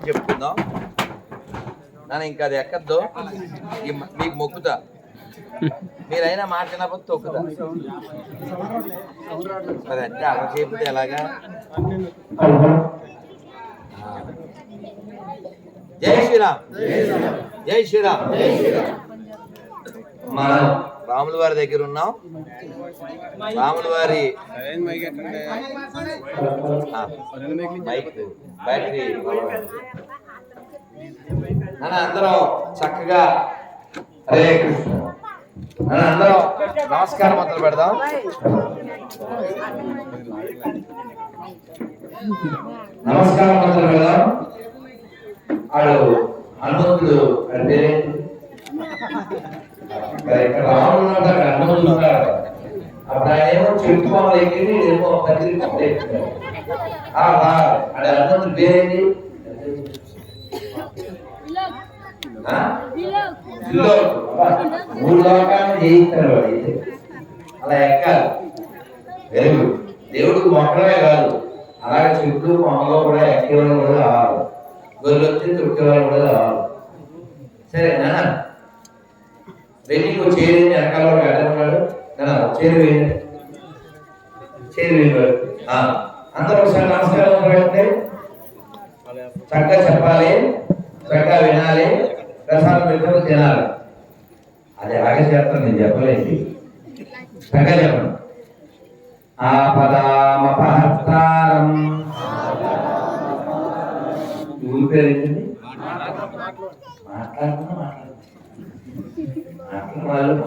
చెప్పుకుందాం నాన్న. ఇంకా అది ఎక్కద్దు, మీకు మొక్కుతా. మీరైనా మాట వినకపోతే తొక్కుతా. మరి అంటే అలా చేయకపోతే ఎలాగా? జై శ్రీరామ్, జై శ్రీరామ్. మనం రాముల వారి దగ్గర ఉన్నాం. రాముల వారి బ్యాటరీ అందరం చక్కగా హరే కృష్ణ అందరం నమస్కారం మొదలు పెడదాం. నమస్కారం మొదలు పెడదాం. వాడు హనుమంతుడు అంటే ఇక్కడ రాముడు హనుమంతుడు ఉన్నాడు. అప్పుడు ఆయన ఏమో చెప్పుకోవాలి ఏమో పత్రిక హనుమంతుడు పేరేంటి? మూడు లోకాలను జయిస్తాడు వాడు. అలా ఎక్కాలి. వెలుగు దేవుడికి మొక్కలే కాదు, అలాగే చుట్టూ మొక్కలో కూడా ఎక్కేవాళ్ళు కూడా కావాలి. గొర్రెలు వచ్చి తొక్కేవాళ్ళు కూడా కావాలి. సరే నాన్న రెడ్డికి చేరింది వెనకాల వాడు అడ్డమన్నాడు. చేరు వేయండి, చేరు వేయవాడు. అందరూ ఒకసారి నమస్కారం పెడితే చక్కగా చెప్పాలి, చక్కగా వినాలి, ప్రసాదం పెట్టుకుని తినాలి. అది అలాగే చేస్తాను, నేను చెప్పలేదు. చక్కగా చెప్పండి. ఆపదామపహర్తారం. ఊరి పేరు ఏంటండి?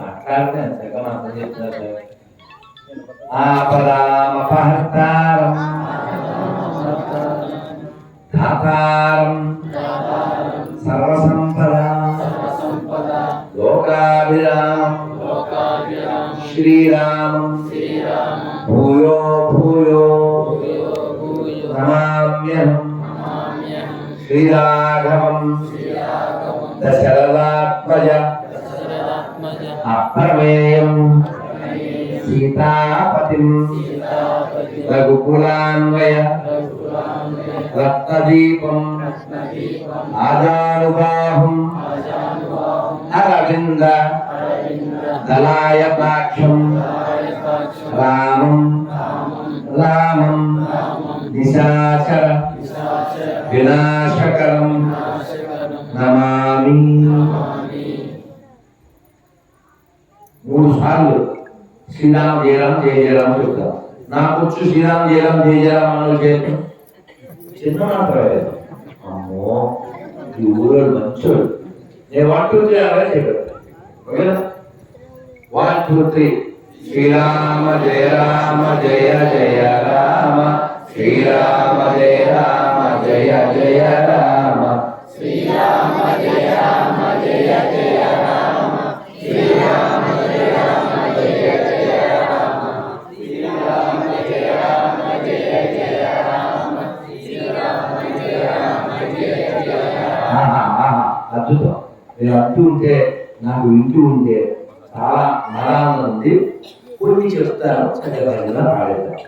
మాట్లాడితే ఎంతగా అర్థం చెప్తున్నారు. ఆపదామపహర్తారం ధాతారం సర్వసంపదా లోకాభిరామం శ్రీరామం భూయో భూయో నమామ్యహం శ్రీరాఘవం దశరథాత్మజ అప్రమేయం సీతాపతిం రఘుకులాన్వయ రత్నదీపం ఆజానుబాహుం అరవింద దళాయతాక్షం రామం రామం నిశాచర వినాశకరం నమామి. 3 సార్లు శ్రీరామ జయరాం జయ జయరాం చెప్తాం. నాకు వచ్చు శ్రీరామ జయరాం జయ జయరాం అన్నది చేస్తాం. చిన్న మాత్రమే. అమ్మో ఈ ఊరు మంచోడు. నేను 1 2 3 అలాగే చెప్పాను. ఓకేనా? 1 2 3 శ్రీరామ జయ రామ జయ జయ రామ శ్రీరామ జయ రామ జయ జయ రామ శ్రీరామ జయ రామ జయ జయ రామ శ్రీరామ జయ రామ జయ జయ రామ శ్రీరామ జయ రామ జయ జయ రామ శ్రీరామ జయ రామ జయ జయ రామ. అద్భుతం. మీరు అంటూ ఉంటే నాకు వింటూ ఉంటే చాలా ఆనందం ఉంది. కొన్ని చెప్తాను, చక్కగా పాడేద్దాం.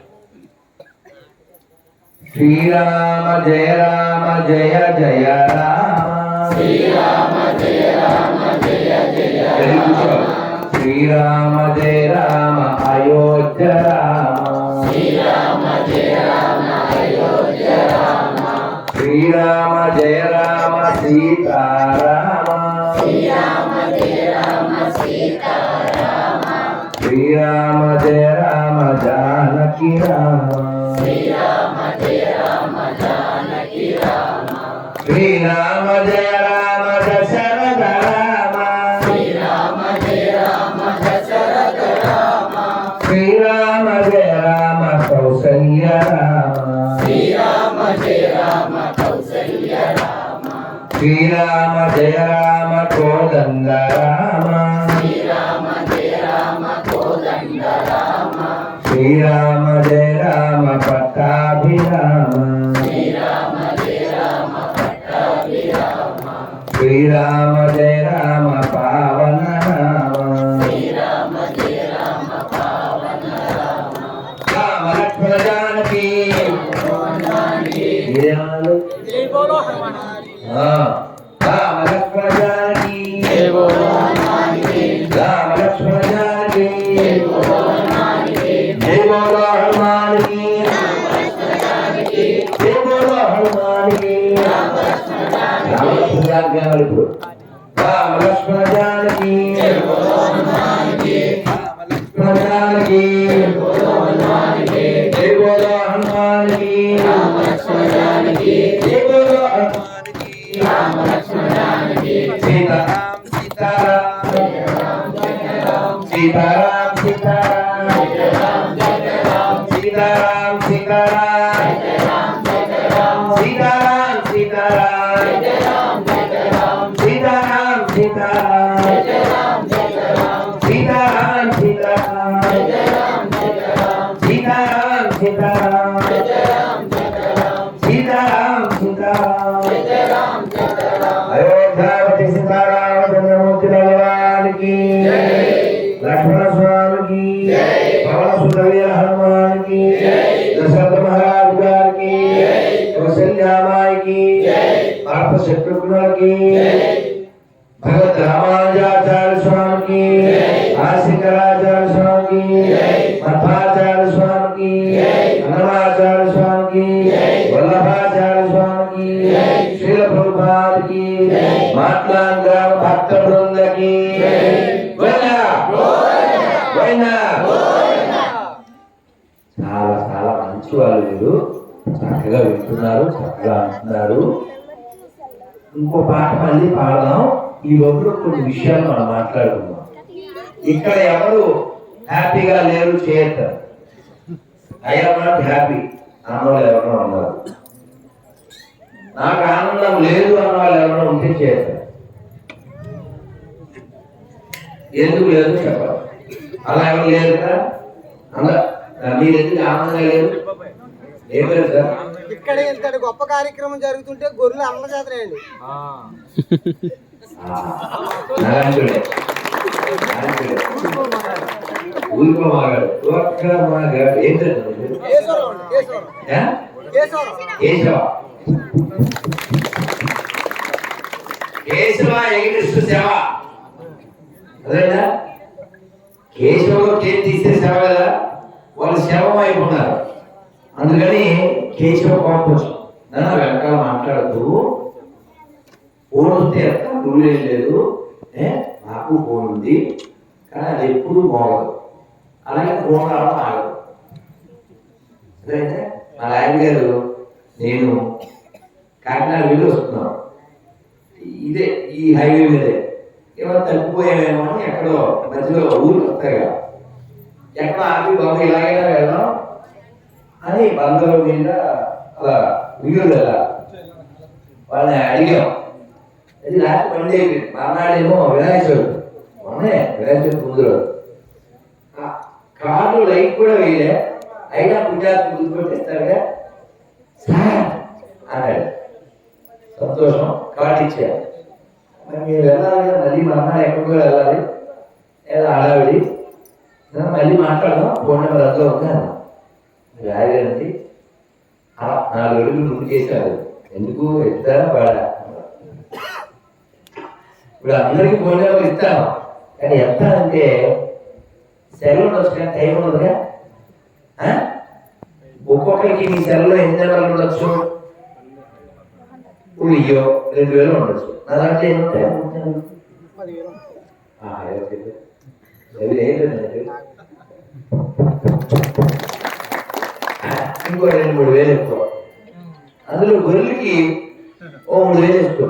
శ్రీరామ జయ రామ జయ జయ రామ శ్రీరామ జయ రామ జయ జయ శ్రీరామ జయ రామ అయోధ్య రామ శ్రీరామ జయ రామ అయోధ్య రామ శ్రీరామ జయ రామ సీతారామ శ్రీరామ జయ రామ సీతారామ శ్రీరామ జయ రామ జానకి రామ శ్రీరామ జయ రామ జానకి రామ శ్రీరామ జయ రామ దశరథ రామ శ్రీరామ జయ రామ దశరథ రామ శ్రీరామ జయ రామ కౌసల్య రామ శ్రీరామ జయ రామ కౌసల్య రామ శ్రీరామ జయ రామ కోదండ రామ శ్రీరామ జయ రామ కోదండ రామ శ్రీరామ జయ రామ పట్టాభిరామ శ్రీరామ జయ రామ పట్టాభిరామ శ్రీరామ జయ రామ పావన రామ శ్రీరామ జయ రామ పావన రామ రామ లక్ష్మణ జానకి. రామ లక్ష్మణ జానకి జై బోలో హనుమాన్ కి రామ లక్ష్మణ జానకి జై బోలో హనుమాన్ కి జై బోలో హనుమాన్ కి జై బోలో హనుమాన్ కి రామ లక్ష్మణ జానకి జై బోలో హనుమాన్ కి రామ లక్ష్మణ జానకి జై బోలో హనుమాన్ కి జై బోలో హనుమాన్ కి రామ లక్ష్మణ జానకి జై బోలో హనుమాన్ కి రామ లక్ష్మణ జానకి సీతారాం సీతారాం సీతారాం సీతారాం సీతారాం సీతారాం సీతారాం సీతారాం సీతారాం సీతారాం సీతారాం సీతారాం సీతారాం సీతారాం అయోధ్యావతి సీతారామ చంద్రమూర్తి భగవానికి లక్ష్మణ స్వామికి పవన సుతవీర హనుమానికి దశరథ మహారాజు గారికి కౌసల్యామాయికి పార్థ శత్రుఘ్నులకి భగవద్ రామానుజాచార్య స్వామికి ఆశంకరాచార్య స్వామికి మధ్వాచార్య స్వామికి అన్నమాచార్య స్వామికి వల్లభాచార్య స్వామికి శ్రీల ప్రభుపాదికి మాట్లాంగ భక్త బృందకి చాలా చాలా మంచి వాళ్ళు మీరు చక్కగా వింటున్నారు, చక్కగా అంటున్నారు. ఇంకో పాట మళ్ళీ పాడదాం. ఈ లోపల కొన్ని విషయాలు మనం మాట్లాడుకుందాం. ఇక్కడ ఎవరు హ్యాపీగా లేరు చేయతారు. ఐఎమ్ నాట్ హ్యాపీ అన్నవాళ్ళు ఎవరైనా ఉన్నారు. నాకు ఆనందం లేదు అన్న వాళ్ళు ఎవరైనా ఉంటే చేయతారు. ఎందుకు లేదు చెప్పాలి. అలా ఎవరు లేరు కదా. అలా మీరు ఎందుకు ఆనందంగా లేరు? ఏమలేదు సార్. ఇక్కడ ఇంతటి గొప్ప కార్యక్రమం జరుగుతుంటే గొర్రెలు అమ్మ చేతనండి. కేశవులో కేసు తీస్తే సేవ కదా, వాళ్ళు శవం అయిపోతున్నారు. అందుకని కేశవ కోపం నన్ను వెనకాల మాట్లాడుతూ ఫోన్ వస్తే రూల్ ఏం లేదు, నాకు ఫోన్ ఉంది కానీ అది ఎప్పుడు మోగదు, అలాగే ఫోన్ రావడం ఆగదు. అదైతే మా ఆయన గారు నేను కాకినాడ వెళ్ళి వస్తున్నాను, ఇదే ఈ హైవే మీదే ఏమో తప్పిపోయామేమో అని ఎక్కడో మధ్యలో ఊరు వస్తాయి కదా, ఎక్కడో ఆపి బాబు ఇలాగైనా వెళ్దాం అని బందరు మీద అలా వీడియోలు వెళ్ళా వాళ్ళని అడిగాం. అది రాత్రి పండుగ అయిపోయింది. మర్నాడేమో వినాయక చవితి, మొన్నే వినాయక చవితి ముందు రోజు కార్లు లైట్ కూడా వేయలే, అయినా పుణ్యాత్మ గుర్తుపెట్టిస్తారుగా సార్ అన్నాడు. సంతోషం, కార్డు ఇచ్చారు. మరి మీరు వెళ్ళాలి కదా, మళ్ళీ మర్నాడు ఎక్కడికో వెళ్ళాలి, ఏదో హడావిడి, మళ్ళీ మాట్లాడదాం, ఫోన్ నెంబర్ అంతా ఉందా రాయగారండి. 4 రోజులు ముందు చేశారు. ఎందుకు ఎత్తారా వాడా? ఇప్పుడు అందరికీ ఫోన్ నెంబర్ ఇస్తాను, కానీ ఎంత అంటే సెలవు ఉండొచ్చు కానీ టైం ఉండదుగా. ఒక్కొక్కరికి మీ సెలవులో ఎన్ని నెంబర్లు ఉండొచ్చు? 2,000 ఉండొచ్చు. నా దాంట్లో ఎన్ని ఉంటాయి? ఇంకో 2-3 ఎక్కువ. అందులో గొర్రెలకి 3,000 ఎక్కువ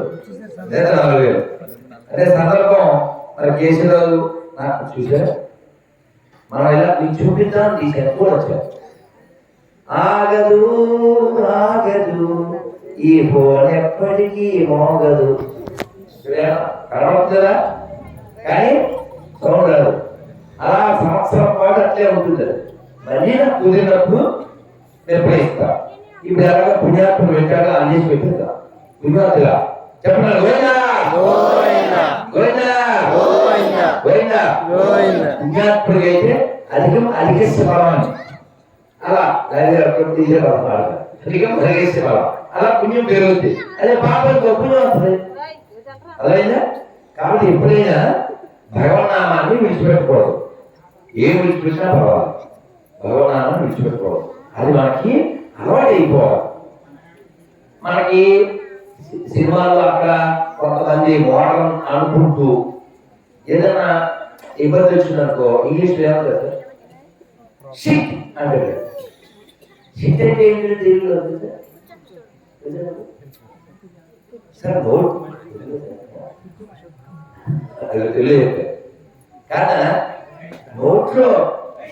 లేదా 4,000. అంటే సందర్భం మరి కేసీరావు నాకు చూసారు, మనం ఇలా మీకు చూపిద్దాం తీసాను కూడా వచ్చారు. ఆగదు ఆగదు ఈ ఫోన్ ఎప్పటికీ మోగదు, కనబడుతుందా కానీ సౌండ్ రాదు. అలా సంవత్సరం పాటు అట్లే ఉంటుంది. మళ్ళీ నాకు కుదిరినప్పుడు నిర్వహిస్తా. ఇప్పుడు ఎలాగ పుణ్యాత్మను వెంటాగా అందేసి పెట్టిందా పుణ్యాతుగా చెప్పండి. పుణ్యాత్ముడికి అయితే అధికస్య బలం అని అలా అధికం అధికస్య బలం. అలా పుణ్యం పెరుగుతుంది. అదే పాపం పుణ్యం వస్తుంది. అదైనా కాబట్టి ఎప్పుడైనా భగవన్నామాన్ని విడిచిపెట్టకూడదు. ఏం విడిచిపెట్టినా పర్వాలేదు, భగవన్నామాన్ని విడిచిపెట్టకూడదు. అది మనకి అలవాటు అయిపోవాలి. మనకి సినిమాల్లో అక్కడ కొంతమంది మోడల్ అనుకుంటూ ఏదైనా ఇబ్బంది వచ్చిందనుకో ఇంగ్లీష్లో ఏమంటారు, షిట్ అంటే. షిట్ అంటే ఏంటంటే తెలుగులో సార్ నోట్ తెలియదు కాదా, నోట్లో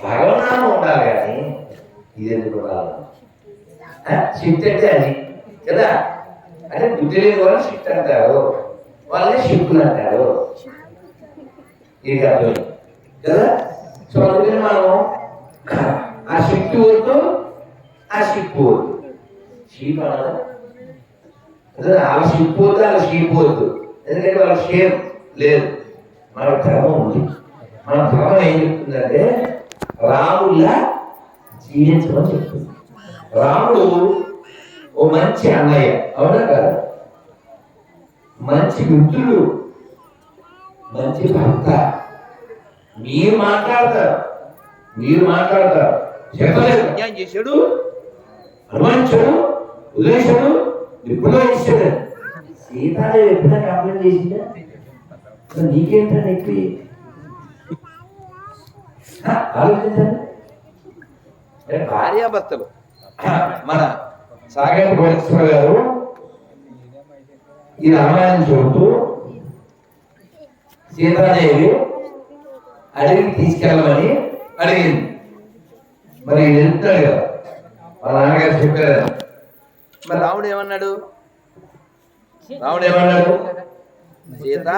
భగవనామం ఉండాలి కానీ ఇది ఎందుకు ఉండాలి? షిఫ్ట్ అంటే అది కదా, అంటే బుద్ధి లేని వాళ్ళు షిఫ్ట్ అంటారు, వాళ్ళే షిఫ్ట్లు అంటారు. ఇది కాదు కదా. సో అందుకని మనం ఆ షిఫ్ట్ వద్దు, ఆ షిఫ్ట్ వద్దు. షీప్ అనదా, వాళ్ళ షిప్ వద్దు, వాళ్ళ షీప్ వద్దు. ఎందుకంటే వాళ్ళ షేప్ లేదు. మన ధర్మం ఉంది. మన ధర్మం ఏం చెప్తుందంటే రాముడిలా జీవించమని చెప్తుంది. రాముడు ఓ మంచి అన్నయ్య, అవునా కదా, మంచి మిత్రుడు, మంచి భర్త. మీరు మాట్లాడతారు చెప్పలేదు, అన్యాయం చేశాడు, అనుమానించాడు, వదిలేశాడు, ఎప్పుడో ఇచ్చాడు. సీతాదేవి ఎప్పుడైనా కంప్లైంట్ చేసిందా? నీకేంటని ఎక్కువ ఆలోచించండి. భార్యాభర్తలు మన సాగర్ కోటేశ్వర గారు ఈ రామాయణం చెబుతూ సీతాదేవి అడవికి తీసుకెళ్ళమని అడిగింది. మరి వెళ్తాడు కదా, వాళ్ళ నాన్నగారు చెప్పారు. మరి రాముడు ఏమన్నాడు? సీత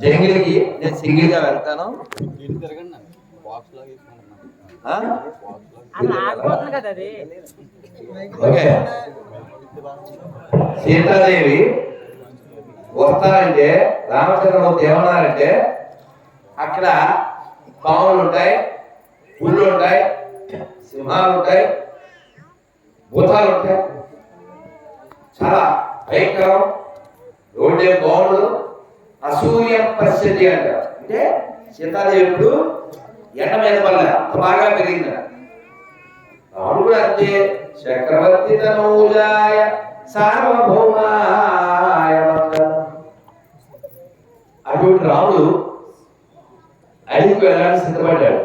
జంగిలికి నేను సింగిల్ గా వెళ్తాను, ఓకే. సీతాదేవి వస్తారంటే రామచంద్రమూర్తి ఏమన్నారంటే అక్కడ పాములు ఉంటాయి, పుళ్ళు ఉంటాయి, సింహాలు ఉంటాయి, భూతాలు ఉంటాయి, చాలా భయంకరం, రోడ్డే బాగుండదు, అసూయ పరిస్థితి అంటారు. అంటే సీతాదేవి ఇప్పుడు ఎండ మీద పడలే, అంత బాగా పెరిగింది. రాముడు కూడా అంతే, చక్రవర్తి తనూజాయ సార్వభౌమాయ మంగళం. అటువంటి రాముడు అడవికి వెళ్ళడానికి సిద్ధపడ్డాడు.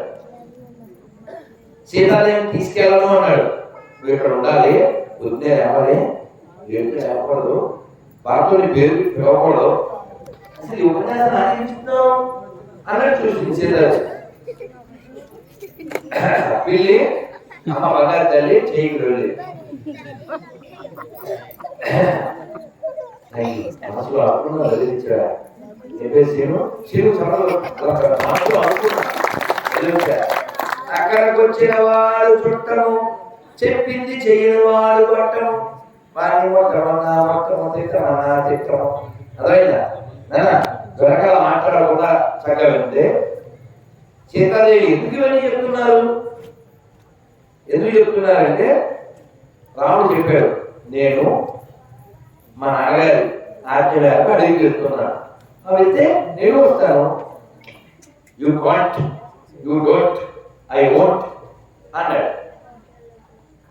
సీతాదేవిని తీసుకెళ్ళను అన్నాడు. నువ్వు ఇక్కడ ఉండాలి, పొద్దునే రావాలి, ఏమిటి రాకూడదు, భర్తని పేరు పిలవకూడదు, అసలు ఈ ఉపన్యాసం ఆచరించుకున్నావు అన్నట్టు చూసింది సీతాదేవి. పిల్లి అమ్మ బంగారు తల్లి చేయకు వెళ్ళి మనసులో అనుకున్నా వదిలించా చెప్పేసి అక్కడికి వచ్చిన వాడు చుట్టము, చెప్పింది చేయని వాడు కొట్టము, వాడిని మొట్టమన్నా మొట్టము తిట్టమన్నా తిట్టము. అదైనా వెనకాల మాట్లాడకుండా చక్కగా వింటే సీతాదేవి ఎందుకు ఇవన్నీ చెప్తున్నారంటే రాముడు చెప్పాడు, నేను మా నాన్నగారి ఆజ్ఞ మేరకు అడిగి వెళ్తున్నాను, వెళ్తే నేను వస్తాను. You want, you don't, I won't అన్నాడు.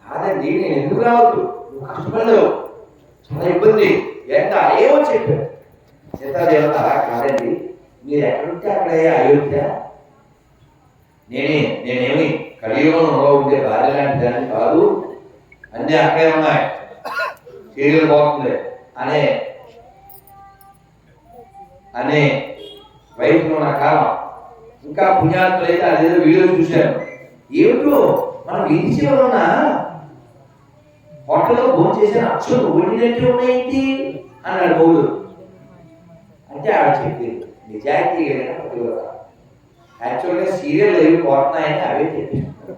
కాదండి నేను ఎందుకు రావద్దు, నువ్వు కష్టపడలేవు, చాలా ఇబ్బంది ఎంత ఏమో చెప్పాడు. సీతాదేవత కాదండి, మీరు ఎక్కడుంటే అక్కడే అయోధ్య, నేనేమి కలియుగంలో ఉండే భార్య లాంటి దాన్ని కాదు, అన్నీ అక్కడే ఉన్నాయి, సీరియల్ బాగుంది అనే వయసులో నా కాలం. ఇంకా పుణ్యాత్తులు అయితే అదేదో వీడియో చూశాను, ఏమిటో మన వీధి చివరన హోటల్లో భోజనం చేసిన అక్షలు వండినట్టు ఉన్నాయేంటి అన్నాడు బౌడు. అంటే ఆడ చెప్పింది నిజాయితీ యాక్చువల్గా సీరియల్ ఏవి పోతున్నాయని అవే చెప్పాను,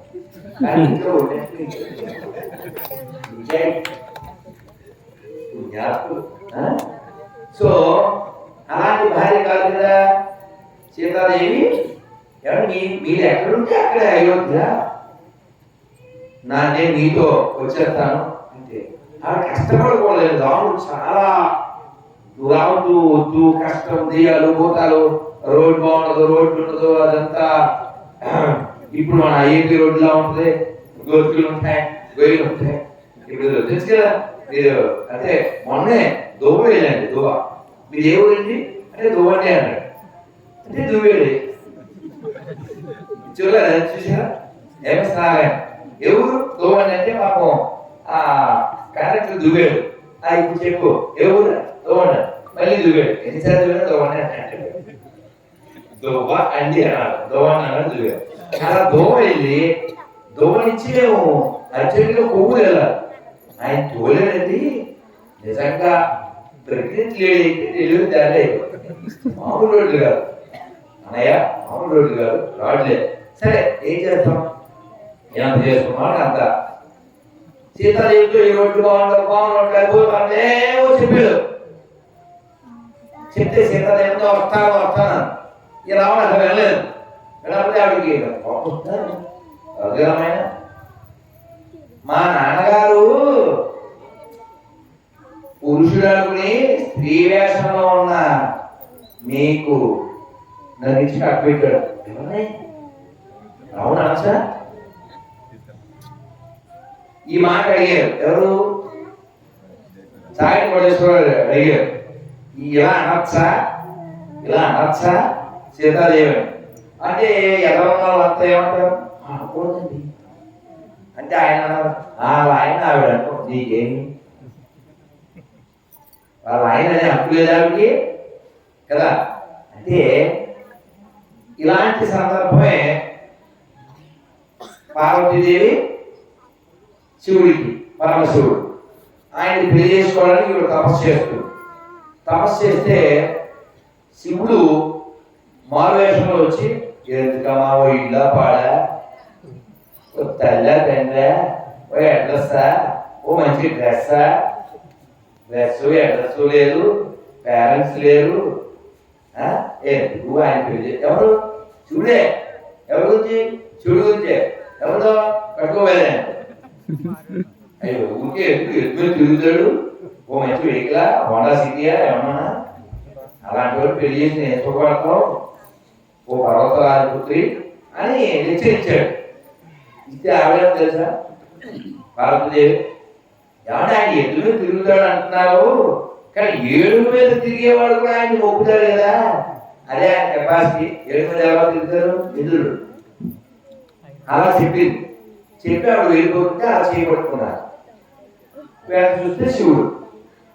కానీ ఇంట్లో ఉన్నట్టు నిజాయితీ పుణ్యాత్తులు. సో అలాంటి భార్య కాదు కదా సీతాదేవి. ఎవరు మీరు ఎక్కడుంటే అక్కడే అయోధ్య, నేను మీతో వచ్చేస్తాను అంటే ఆవిడ కష్టపడకూడలేదు. రాముడు చాలా రావద్దు వద్దు కష్టం దెయ్యాలు భూతాలు రోడ్డు బాగుండదు రోడ్డు ఉండదు అదంతా ఇప్పుడు మన ఐఐటి రోడ్డులా ఉంటుంది గోతులు ఉంటాయి గొయ్యలు ఉంటాయి. ఇప్పుడు తెలుసు కదా మీరు అంటే మొన్నే దువ్వ వెళ్ళండి దువ్వ మీరు ఏ ఊరండి అంటే దువ్వండి అన్నాడు అంటే దువ్వేడి చూడలేదా చూసారా ఎంఎస్ నారాయణ ఎవరు దువ్వండి అంటే పాపం ఆ క్యారెక్టర్ దువ్వేడు ఇప్పుడు చెప్పు ఎవరు దువ్వండి మళ్ళీ దువ్వేడు ఎన్నిసార్లు దువ్వేడు దువ్వండి అంటే దువ్వ అండి అన్నారు దువ్వండి అన్నాడు దువ్వేడు అలా దువ్వ వెళ్ళి దువ్వ నుంచి మేము అర్జెంట్గా కొవ్వు వెళ్ళాలి. ఆయన తోలేదండి నిజంగా ప్రెగ్నెంట్ లేడీ అయితే డెలివరీ దారి మామూలు రోడ్లు కాదు అన్నయ్య మామూలు రోడ్లు కాదు రాడ్లే. సరే ఏం చేస్తాం ఎంత చేసుకున్నాడు అంత సీతాదేవితో ఈ రోడ్లు బాగుండవు చెప్పాడు. చెప్తే సీతాదేవితో వస్తాను ఈ రావడం అసలు వెళ్ళలేదు. వెళ్ళకపోతే ఆవిడకి అద్భుతమైన మా నాన్నగారు పురుషుడు అనుకుని స్త్రీ వేషంలో ఉన్న మీకు నన్ను ఇచ్చి కట్టబెట్టాడు. అవునా సార్ ఈ మాట అడిగారు ఎవరు సాయి కోటేశ్వరరావు అడిగారు ఇలా అనొచ్చా సీతాదేవి అంటే ఎవరన్నా అంతా ఏమంటారు అనకూడదండి అంటే ఆయన ఆయన ఆవిడ అంటూ నీకేమి వాళ్ళ ఆయననే హక్కు లేదు ఆవిడకి కదా. అంటే ఇలాంటి సందర్భమే పార్వతీదేవి శివుడికి పరమశివుడు ఆయన్ని పెళ్లి చేసుకోవడానికి ఇవి తపస్సు చేస్తే శివుడు మారువేషంలో వచ్చి ఎందుకమ్మా ఓ ఇళ్ళ పాడా ఓ తల్ల తండ్రా ఓ అడ్రస్సా ఓ మంచి డ్రెస్ అడ్రస్ లేదు పేరెంట్స్ లేరు ఎందుకు ఆయన పెళ్లి ఎవరు శివుడే ఎవరి గురించి శివుడి గురించే ఎవరితో కట్టుకోవాలి అయ్యో ఊరికే ఎదుగు తిరుగుతాడు ఓ మంచి వెహికలా హోండా సిటీయా ఏమన్నా అలాంటి వాడు పెళ్లి చేసి నేర్చుకోవడంతో ఓ పర్వతరాజపుత్రి అని హెచ్చరించాడు. ఇస్తే ఆవిడ తెలుసా పార్వతీదేవి ఏమంటే ఆయన ఎదురు తిరుగుతాడు అంటున్నారు కానీ ఏడుగు మీద తిరిగేవాడు కూడా ఆయన మొక్కుతాడు కదా అదే ఆయన కెపాసిటీ. ఏడుగు మీద ఎవరు తిరుగుతారు ఎదురు అలా చెప్పింది. చెప్పి ఆవిడ వెళ్ళిపోతుంటే అలా చేయబట్టుకున్నారు. వెంట చూస్తే శివుడు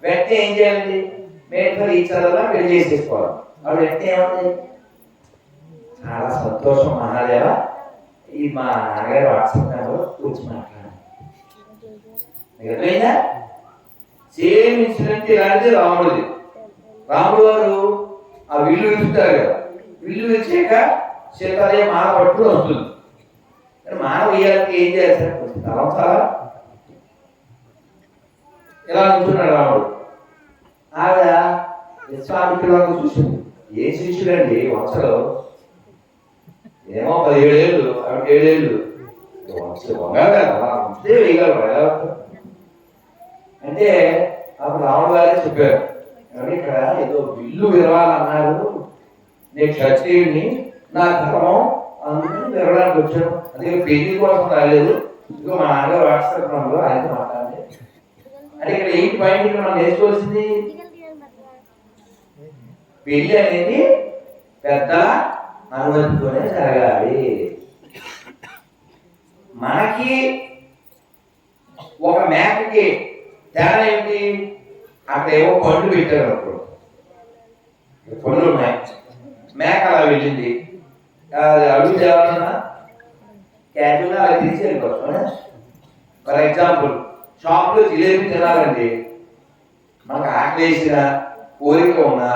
వెంటనే ఏం చేయాలి మేట్లో ఈ చదవలా పెళ్లి చేసేసుకోవాలి. ఆవిడ వెంటనే ఏమంది చాలా సంతోషం మహాదేవ ఈ మా నాన్నగారు వాట్సాప్ నెంబర్ కూర్చి మాట్లాడారు. సేమ్ ఇన్సిడెంట్ ఇలాంటిది రాముడిది. రాముడు గారు ఆ విల్లు విలుస్తారు కదా విల్లు విలిచాక సీతాదేవి మాల పట్టుకుని వస్తుంది. మానవ వేయాలకి ఏం చేస్తారు తలంచాలా ఇలా ఉంటున్నాడు రాముడు. ఆవిడ విశ్వామిత్రులను చూసింది. ఏ శిష్యుడండి వంశలో ఏమో 17 ఏళ్ళు ఆవిడ 7 ఏళ్ళు వంగారు కదా ఉంచితే వేయగలరు ఎలా అంటే అప్పుడు రాముడు గారే చెప్పారు ఇక్కడ ఏదో విల్లు విరవాలన్నారు నేను క్షత్రియుడిని నా ధర్మం అందుకని విరవడానికి వచ్చాను అందుకే పెళ్లి కోసం రాలేదు. ఇదిగో మా నాన్నగారు వాట్సాప్ నంబర్ ఆయనతో మాట్లాడండి అంటే ఇక్కడ 8 పాయింట్ మనం నేర్చుకోవాల్సింది పెళ్లి అనేది పెద్ద అనుమతితోనే జరగాలి. మనకి ఒక మేకకి తేడా ఏంటి అక్కడ ఏవో పండ్లు పెట్టారు అప్పుడు పండ్లు ఉన్నాయి మేక అలా వెళ్ళింది అడుగుతే ఎవరన్నా క్యాజువల్గా అలా తీసి వెళ్ళిపోతాం. ఫర్ ఎగ్జాంపుల్ షాప్లో జిలేబీ తినాలండి మనకు ఆకలి వేసిన కోరిక ఉన్నా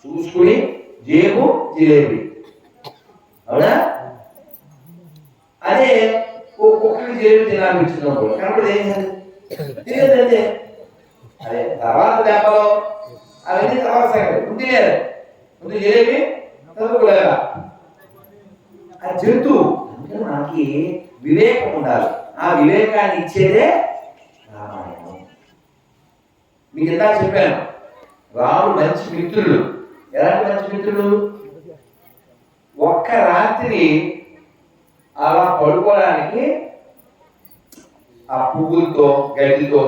చూసుకుని జేబు జిలేబీ అవునా అదే ఒక్కొక్కరికి జిలేబీ తినాలనిపించింది అనుకోండి కాబట్టి ఏం తినేదంటే అదే తర్వాత దెబ్బలో అవన్నీ తర్వాత సంగతి ఉంది లేదా ముందు జిలేబీ చదువుకోలేదా ఆ జంతువు మనకి వివేకం ఉండాలి. ఆ వివేకాన్ని ఇచ్చేదే రామాయణం. మీకు ఇందాక చెప్పాను, రాముడు మంచి మిత్రుడు. ఎలాంటి మంచి మిత్రుడు? ఒక్క రాత్రి అలా పడుకోవడానికి ఆ పువ్వులతో గడ్డితో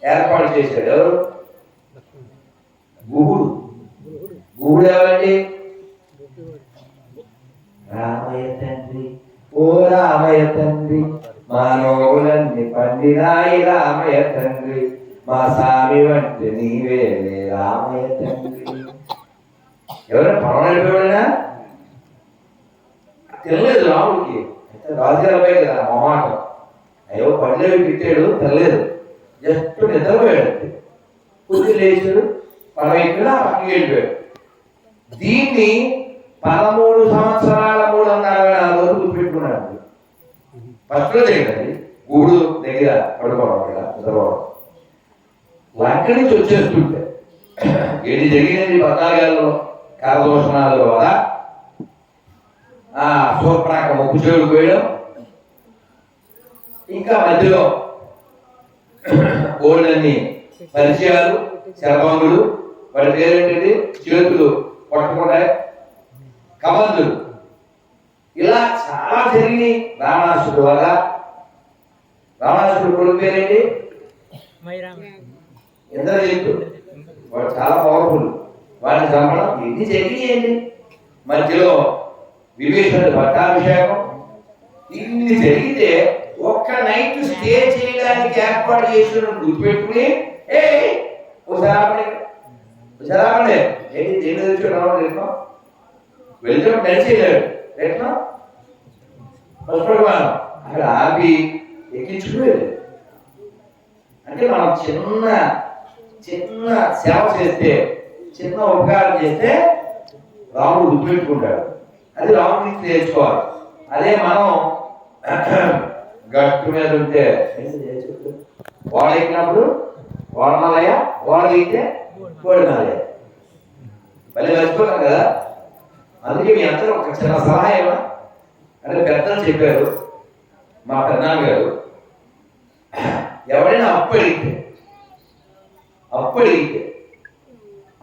ఏర్పాటు చేశాడు. ఎవరు? గుహుడు. గుహుడు ఎవరండి? రామయ్య తండ్రి, ఓ రామయ్య తండ్రి, మా నోవులన్నీ పండినాయి రామయ్య తండ్రి, మా స్వామి వంటి నీవేలే రామయ్య తండ్రి. ఎవరైనా పొలం నడిపేవాళ్ళైనా తెలియలేదు రాముడికి. రాజుగారిపై కదా మొహమాటం. అయ్యో పళ్ళేవి పెట్టాడు, తెలియదు. జస్ట్ నిద్రపోయాడు. కొద్ది లేచాడు, పడవైపులా పక్కకి వెళ్ళిపోయాడు. దీన్ని 13 సంవత్సరాల 364 రోజులు గుర్తుపెట్టుకున్నాడు. ఫస్ట్ దగ్గరండి గూడు దగ్గర పడుకోవడం వల్ల నిద్రపోవడం. లంక నుంచి వచ్చేస్తుంటే ఏది జరిగినది 14 ఏళ్ళలో కరదోషణాల వల్ల సూర్పణాక ముగ్గు చెవులు పోయడం, ఇంకా మధ్యలో గోల్డన్ని పరిచయాలు, శరభంగుడు, వాడి పేరేంటండి, చేతులు పట్టుకుండా కబంధుడు, ఇలా చాలా జరిగినాయి. రావణాసుడు వల్ల. రావణాసుడు కొడుకు పేరేంటి? ఇంద్రజిత్తు. వాడు చాలా పవర్ఫుల్. వాడిని చంపడం ఎన్ని జరిగినాయండి. మధ్యలో విభీషణుడు పట్టాభిషేకం, ఇన్ని జరిగితే ఒక్క నైట్ స్టే చేయడానికి ఏర్పాటు చేసిన గుర్తుపెట్టుకుని ఒకసారి ఏంటి దేని తెచ్చి రావడం ఎట్లా వెళ్తే నడిచేయలేడు. ఎట్లా పశుపడివాను అక్కడ ఆపి ఎక్కించుకునేది. అంటే మనం చిన్న చిన్న సేవ చేస్తే, చిన్న ఉపకారం చేస్తే రాముడు గుర్తుపెట్టుకుంటాడు. అది రాముడి నుంచి నేర్చుకోవాలి. అదే మనం గట్టు మీద ఉంటే వాడు ఎక్కినప్పుడు వాడమలయ్య, వాడు ఎక్కితే కోడిమలయ్య. మళ్ళీ మర్చిపోతాం కదా. అందుకే మీ అందరూ ఒక చిన్న సలహా ఏమన్నా అంటే పెద్దలు చెప్పారు. మా పెద్దనాన్న గారు ఎవరైనా అప్పు అడిగితే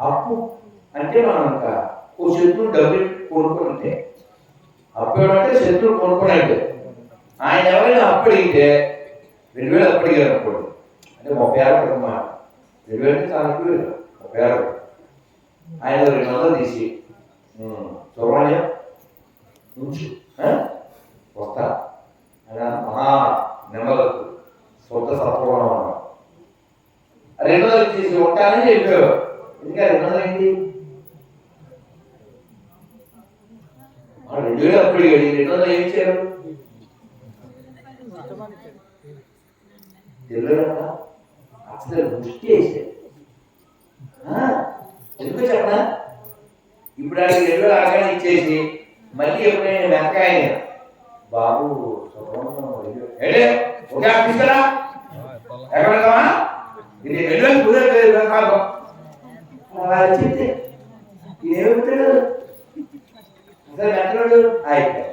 అప్పు అంటే మనం ఇంకా ఓ శత్రువు డబ్బులు కొనుక్కుంటే అప్పు ఏమంటే శత్రువు కొనుక్కున్నట్టు. ఆయన ఎవరైనా అప్పు అడిగితే 2000 అప్పు అడిగారు అనుకోండి, అంటే 30 ఏళ్ళ క్రితం మాట. 2000 చాలా ఎక్కువ, 30 ఏళ్ళ. ఆయన 200 తీసి సుబ్రహ్మణ్యం ఉంచు వస్తా ఆయన మహా నెమ్మలకు సొంత సత్వగుణం అన్నాడు. 200 తీసి ఉంటానని చెప్పారు. ఇంకా 200 ఏంటి? 2000 అప్పుడు 200 ఏం చేయరు? తెలియదు కదా. అసలు దృష్టి వేసారు. ఎందుకు చెప్పనా? ఇప్పుడు ఆయన 2000 ఆగానే ఇచ్చేసి మళ్ళీ ఎప్పుడైనా వెనకాయ బాబు ఒకే ఆఫీసరా ఎక్కడ వెళ్తావా ఇది 2000 కుదరలేదు కాదు అలా చెప్తే ఏమిటాడు అసలు వెంటనాడు అయిపోయి.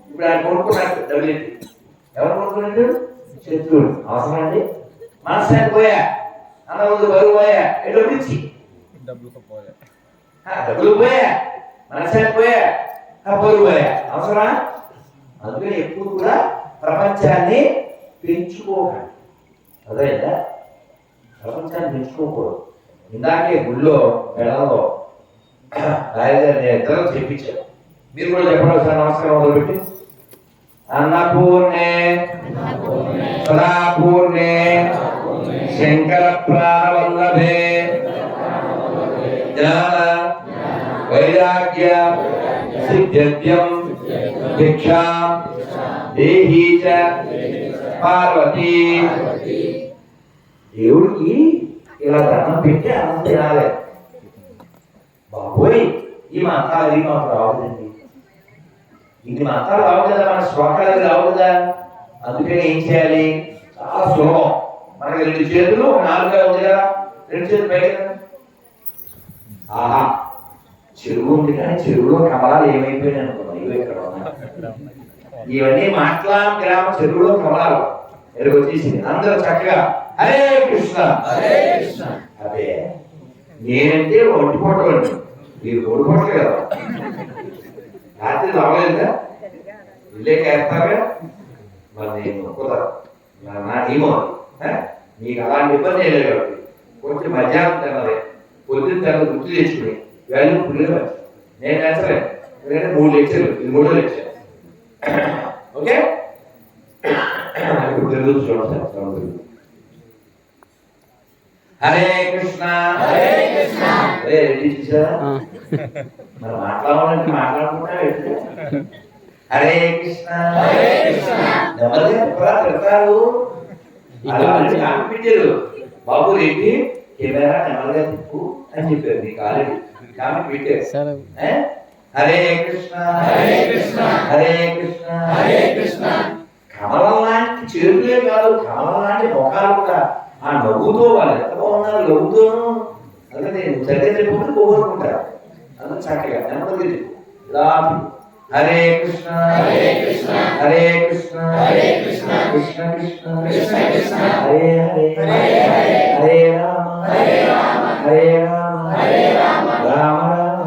ఇప్పుడు ఆయన కొనుక్కున్నాడు డబ్బులు. ఎవరు కొనుక్కున్నాడు? శత్రువుడు. అవసరం అండి. మనశ్శాంతి పోయా, అన్న ముందు బరువు పోయా, డబ్బులు ఇచ్చి డబ్బులు పోయా, మనశ్శాంతి పోయా, బరువు పోయా, అవసరమా? అందుకని ఎప్పుడు కూడా ప్రపంచాన్ని పెంచుకోకండి. అదేందా ప్రపంచాన్ని పెంచుకోకూడదు. ఇందాకే గుళ్ళో మెడలో రాయగారు ఇద్దరు చెప్పించారు. మీరు కూడా చెప్పడం సార్. నమస్కారం మొదలుపెట్టి అన్నపూర్ణే సదాపూర్ణే శంకర ప్రాణవల్లభే జ్ఞాన వైరాగ్య సిద్ధ్యం భిక్షాం దేహీ చ పార్వతీ. దేవుడికి ఇలా దండం పెట్టి అన్నం తినాలి. బాబోయ్ ఈ మంత్రాలు ఇవి మాకు రావద్దండి. ఇన్ని మంత్రాలు రావు కదా, మన శ్లోకాలు రావు కదా. అందుకని ఏం చేయాలి? చాలా సులభం. మనకి 2 చేతులు 4 ఉంది కదా, 2 చేతులు పైకి. ఆహా చెరువు ఉంది కానీ చెరువులో కమలాలు ఏమైపోయినాయి అనుకున్నాం. ఇవి ఇక్కడ ఉన్నాయి. ఇవన్నీ మాట్లాం గ్రామ చెరువులో కమలాలు. ఇక్కడికి వచ్చేసింది. అందరూ చక్కగా హరే కృష్ణ హరే కృష్ణ. అదే నేనంటే ఒంటిపోవటం అండి, మీరు ఒడిపోవట్లే కదా. రాత్రి రావలేదుగా, ఇల్లే కేస్తారుగా. మరి నేను కుదరదు, నా నియమం అది. మీకు అలాంటి ఇబ్బంది లేదు కాబట్టి కొంచెం మధ్యాహ్నం తినాలి, పొద్దున్న తినాలి, గుర్తు తెచ్చుకుని వేళ పుల్లిగా నేను నచ్చలేదు. ఎందుకంటే 3 లెక్చర్లు, ఇది 3వ లెక్చర్. ఓకే, ఇప్పుడు తెలుగు చూడండి. హరే కృష్ణ హరే కృష్ణ. అరే రెడీ చూసారా, మరి మాట్లాడాలంటే మాట్లాడుకుంటా. హరే కృష్ణ హరే కృష్ణ. నెమ్మదిగా తిడతారు, పెట్టారు. బాబు రెడ్డి కెమెరా నెమ్మదిగా తిప్పు అని చెప్పారు, నీకు ఆల్రెడీ కామెంట్ పెట్టారు. హరే కృష్ణ హరే కృష్ణ హరే కృష్ణ హరే కృష్ణ. కమలం లాంటి చేతులే కాదు, కమలం లాంటి ముఖాలు కూడా. ఆ నవ్వుతో వాళ్ళు ఎంత బాగున్నారు, నవ్వుతోను. అందుకే నేను చదివే చెప్పుకుంటూ కోరుకుంటారు. అందుకు చక్కగా నెమ్మది ఇలా హరే కృష్ణ హరే కృష్ణ హరే కృష్ణ హరే కృష్ణ కృష్ణ కృష్ణ కృష్ణ కృష్ణ హరే హరే హరే హరే హరే రామ హరే రామ హరే రామ హరే రామ రామ రామ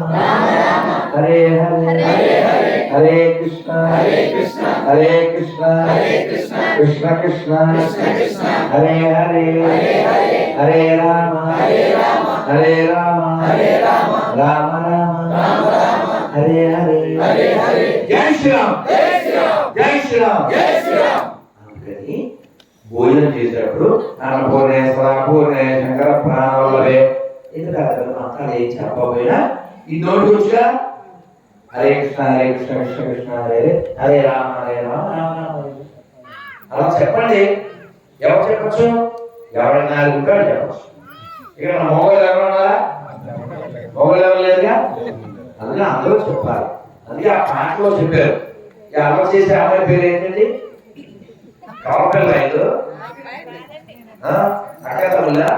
రామ హరే హరే హరే హరే హరే కృష్ణ హరే కృష్ణ హరే కృష్ణ కృష్ణ కృష్ణ కృష్ణ కృష్ణ హరే హరే హరే హరే హరే రామ హరే రామ హరే రామ రామ రామ రామ రామ హరే హరే హరే హరే. జై శ్రీరామ్ జై శ్రీరామ్ జై శ్రీరామ్ జై శ్రీరామ్. అందుకని భోజనం చేసేటప్పుడు అన్నపూర్ణేశ్వర పూర్ణే శంకర ప్రాణవల్లభే ఎందుకంటే మాత్రం ఏం చెప్పబోయినా ఈ నోటి వచ్చా హరే కృష్ణ కృష్ణ కృష్ణ హరే హరే రామ రామ రామ. అలా చెప్పండి. ఎవరు చెప్పచ్చు? ఎవరైనా ఉంటాడు చెప్పచ్చు. ఇక్కడ మన మొగలు ఎవరు ఉన్నారా? మొగలు ఎవరు లేదుగా. అందుకే అందరూ చెప్పాలి. అందుకే ఆ పాటలో చెప్పారు. ఈ అలవాటు చేసే అమ్మాయి పేరు ఏంటండి? కవరపిల్ల రైతు అక్కడల్లా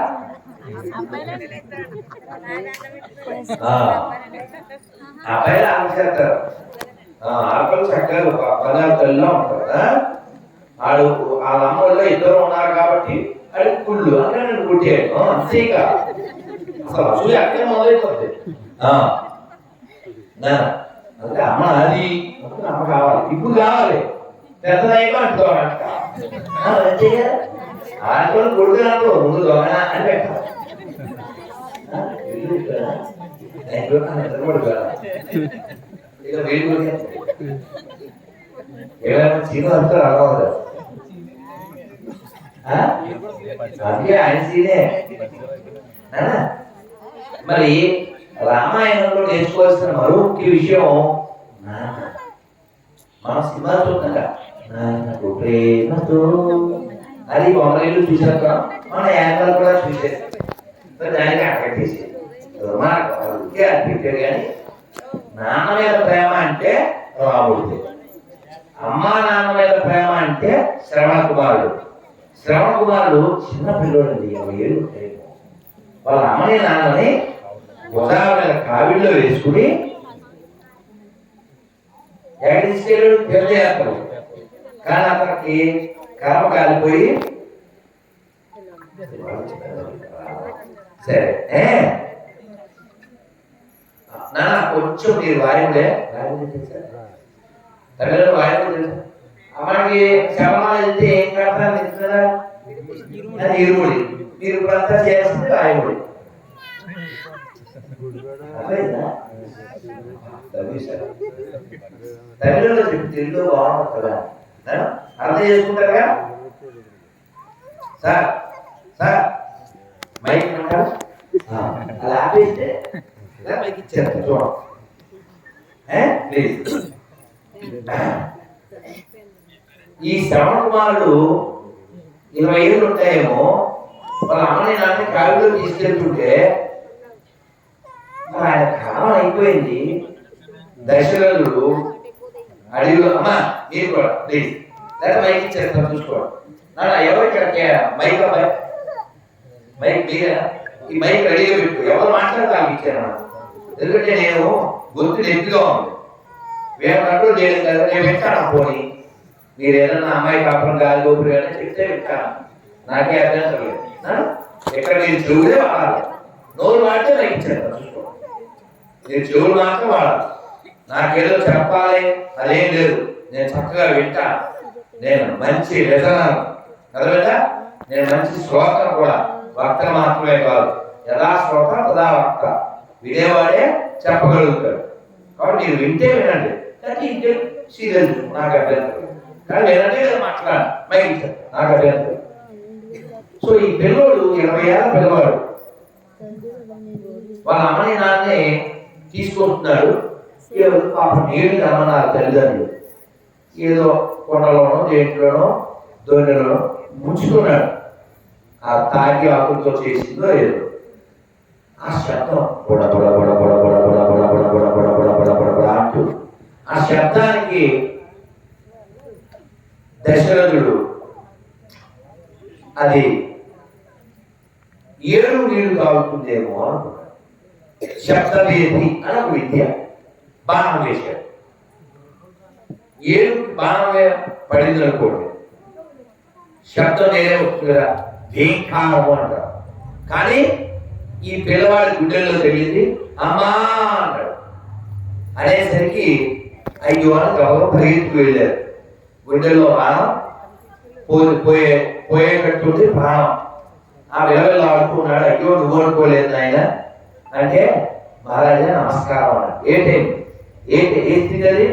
అబ్బాయిలు ఆమె చేస్తారు. ఆడపిల్ల చక్కగా పదాలు తల్లిలో ఉంటారు. ఆడు వాళ్ళ అమ్మ వల్ల ఇద్దరు ఉన్నారు కాబట్టి అది కుళ్ళు అంటే నేను కుట్టాను అంతేగా. అసలు అసలు అక్కడే మొదలైపోతుంది. అంటే అమ్మ అది అమ్మ కావాలి, ఇప్పుడు కావాలి, పెద్దదైనా అంటుకోవాలంట. అంతేగా ఆడపిల్ల కొడుకు అంటూ ముందు దొంగ అని పెట్టాలి. ఇక వీళ్ళు ఏమైనా సీను అంటారు అలవాడు. అందుకే ఆయన సీనే. మరి రామాయణంలో నేర్చుకోవాల్సిన మరో ముఖ్య విషయం మన సినిమా చూడగా నాన్నకు ప్రేమతో అది బొమ్మలు చూసాక మన యాంకర్ కూడా చూసేది. దానికి అక్కడేసి దుర్మార్గం అనిపించారు. కానీ నాన్న మీద ప్రేమ అంటే రాముడిది, అమ్మా నాన్న మీద ప్రేమ అంటే శ్రవణ కుమారుడు. శ్రవణ కుమారుడు చిన్న పిల్లోడు అండి, 20 ఏళ్ళు ఉంటాయి. వాళ్ళ అమ్మని నాన్నని ఉదాహరణ మీద కావిడిలో వేసుకుని ఎక్కడ తీసుకెళ్ళాడు? తీర్థయాత్రలు. కానీ అతనికి కర్మ కాలిపోయి సరే నాన్న కొంచెం మీరు వాయుడే తల్లిదండ్రులు వాయుడు అమ్మకి శవమాలు వెళ్తే ఏం కడతారు తెలుసుదా? అది ఇరుముడి. మీరు ఇప్పుడంతా చేస్తుంది వాయుడి. తల్లిదండ్రులు చెప్పి తెలుగులో బాగుంటుంది కదా, అర్థం చేసుకుంటారుగా. సార్ సార్ మైక్ అంటారు అలా ఆపేస్తే మైక్ ఇచ్చారు చూడండి ప్లీజ్. ఈ శ్రవణ కుమారుడు 20 ఏళ్ళు ఉంటాయేమో. వాళ్ళ అమ్మని నాన్న కావిలో తీసుకెళ్తుంటే ఆయన కాలం అయిపోయింది. దశరథుడు అడవిలో అమ్మ మీరు కూడా ప్లీజ్ లేదా మైక్ ఇచ్చేస్తాను చూసుకోండి. నాన్న ఎవరికి మైక్ అబ్బాయి మైక్ మీరే ఈ మైక్ రెడీగా పెట్టు, ఎవరు మాట్లాడతాను ఇచ్చాను. ఎందుకంటే నేను గొంతు నొప్పిగా ఉంది, వేరే కంట్రోల్ చేయలేదు కదా. నేను పెట్టాను పోనీ మీరు ఏదన్నా అమ్మాయి కాపురం గాలి గోపురు కానీ చెప్తే వింటాను, నాకే అభ్యంతరం లేదు. ఎక్కడ మీరు చెవులే వాడాలి, నోరు వాడితే నాకు ఇచ్చారు. మీరు చెవులు మాత్రం వాడాలి. నాకేదో చెప్పాలి అదేం లేదు, నేను చక్కగా వింటాను. నేను మంచి వ్యసనాలు అర్థమైందా? నేను మంచి శ్రోతను కూడా, వక్త మాత్రమే కాదు. యథా శ్రోత తదా వక్త, వినేవాడే చెప్పగలుగుతాడు. కాబట్టి మీరు వింటే వినండి, కానీ ఇంకే సీరియల్ నాకు అభ్యంతరం. కానీ లేదంటే కదా మాట్లాడాలి, మైక్ నాకు అభ్యంతరం. సో ఈ పిల్లోడు 20 ఏళ్ళ పిల్లవాడు వాళ్ళ అమ్మని నాన్నే తీసుకొస్తున్నాడు. పాపం నీళ్ళు అమ్మన్నారు తల్లిదండ్రులు. ఏదో కొండలోనో దేంట్లోనో దొన్నెలోనో ముంచుతున్నాడు. ఆ తాగి ఆకులతో చేసిందో ఏదో ఆ శబ్దం బొడ బొడ బొడ బొడ బొడ బొడ బొడ బొడ బొడ బొడ బొడ బొడ బొడ బొడ అంటూ ఆ శబ్దానికి దశరథుడు అది ఏడు నీళ్లు తాగుతుందేమో అనుకున్నాడు. శబ్దవేది అని ఒక విద్య, బాణం వేశాడు. ఏడు బాణం పడింది అనుకోండి, శబ్దం నేనే వస్తుంది కదా, భీంకారము అంటారు. కానీ ఈ పిల్లవాడి గుడ్డెల్లో తెలియదు, అమ్మా అంటాడు. అనేసరికి 5 వారం గౌరవం పరిగెత్తుకు వెళ్ళారు. గుడ్డెల్లో బాణం పోయేటట్టుంది ప్రాణం. ఆ విలవెల్లా ఆడుకున్నాడు. అయ్యో నువ్వు అనుకోలేదు ఆయన అంటే, మహారాజా నమస్కారం అన్నాడు. ఏ స్థితి అది?